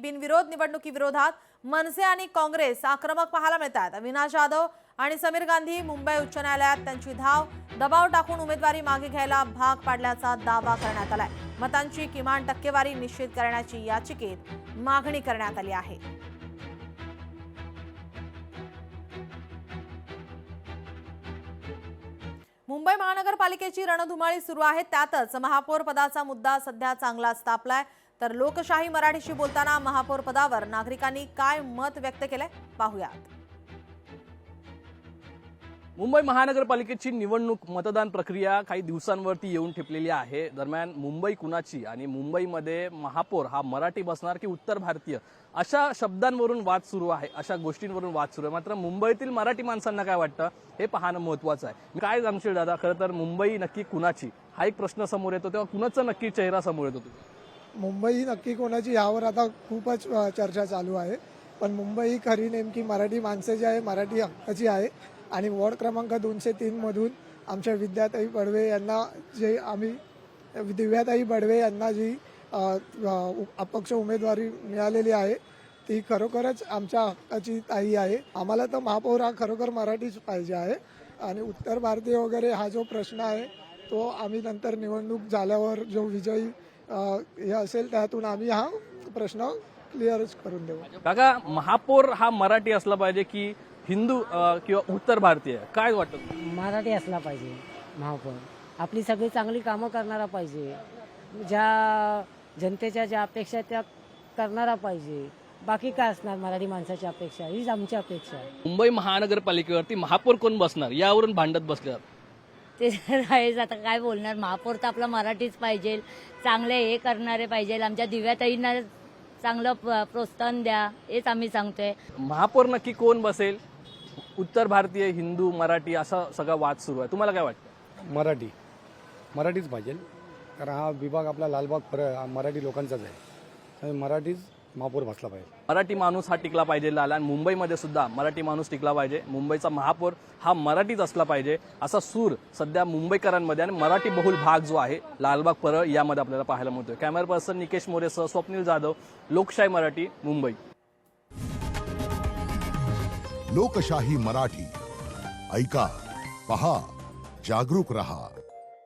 बिनविरोध निवडणुकीविरोधात मनसे आणि काँग्रेस आक्रमक पाहायला मिळतात। अविनाश जाधव आणि समीर गांधी मुंबई उच्च न्यायालयात त्यांची धाव दबाव टाकून उमेदवारी मागे घ्यायला भाग पाडल्याचा दावा करण्यात आलाय। मतांची किमान टक्केवारी निश्चित करण्याची याचिकेत मागणी करण्यात आली आहे। मुंबई महानगरपालिकेची रणधुमाळी सुरू आहे। त्यातच महापौर पदाचा मुद्दा सध्या चांगलाच तापलाय। तर लोकशाही मराठीशी बोलताना महापौर पदावर नागरिकांनी काय मत व्यक्त केलंय पाहूयात। मुंबई महानगरपालिकेची निवडणूक मतदान प्रक्रिया काही दिवसांवरती येऊन ठेपलेली आहे। दरम्यान मुंबई कुणाची आणि मुंबईमध्ये महापौर हा मराठी बसणार की उत्तर भारतीय अशा शब्दांवरून वाद सुरू आहे, अशा गोष्टींवरून वाद सुरू आहे। मात्र मुंबईतील मराठी माणसांना काय वाटतं हे पाहणं महत्त्वाचं आहे। काय सांगशील दादा, खरं तर मुंबई नक्की कुणाची हा एक प्रश्न समोर येतो, तेव्हा कुणाचा नक्की चेहरा समोर येतो? मुंबई नक्की कोणाची यावर आता खूपच चर्चा चालू आहे। पण मुंबई खरी नेमकी मराठी माणसाची आहे, मराठी हक्काची आहे। आणि वॉर्ड क्रमांक 203 मधून आमच्या विद्याताई बडवे यांना जे आम्ही दिव्याताई बडवे यांना जी अपक्ष उमेदवारी मिळालेली आहे ती खरोखरच आमच्या हक्काची ताई आहे। आम्हाला तर महापौर हा खरोखर मराठीच पाहिजे आहे। आणि उत्तर भारतीय वगैरे हा जो प्रश्न आहे तो आम्ही नंतर निवडणूक झाल्यावर जो विजयी हे असेल त्यातून आम्ही हा प्रश्न क्लिअरच करून देऊ। काका, महापौर हा मराठी असला पाहिजे की हिंदू किंवा उत्तर भारतीय, काय वाटतं? मराठी असला पाहिजे महापौर। आपली सगळी चांगली कामं करणारा पाहिजे, ज्या जनतेच्या ज्या अपेक्षा त्या करणारा पाहिजे। बाकी काय असणार मराठी माणसाची अपेक्षा, हीच आमची अपेक्षा आहे। मुंबई महानगरपालिकेवरती महापौर कोण बसणार यावरून भांडत बसल्यात। ते आहेच, आता काय बोलणार। महापौर तर आपला मराठीच पाहिजे, चांगले हे करणारे पाहिजे। आमच्या दिव्याताईंना चांगलं प्रोत्साहन द्या, हेच आम्ही सांगतोय। महापौर नक्की कोण बसेल? उत्तर भारतीय, हिंदू, मराठी असा सगळा वाद सुरू आहे, तुम्हाला काय वाटतं? मराठीच पाहिजे, कारण हा विभाग आपला लालबाग मराठी लोकांचाच आहे, त्यामुळे मराठीच महापौर बसला पाहिजे। मराठी माणूस हा टिकला पाहिजे आणि मुंबईमध्ये सुद्धा मराठी माणूस टिकला पाहिजे। मुंबईचा महापौर हा मराठीच असला पाहिजे असा सूर सध्या मुंबईकरांमध्ये आणि मराठी बहुल भाग जो आहे लालबाग परळ यामध्ये आपल्याला पाहायला मिळतोय। कॅमेरा पर्सन निकेश मोरेसह स्वप्नील जाधव, लोकशाही मराठी, मुंबई। लोकशाही मराठी, ऐका, पहा, जागरूक रहा।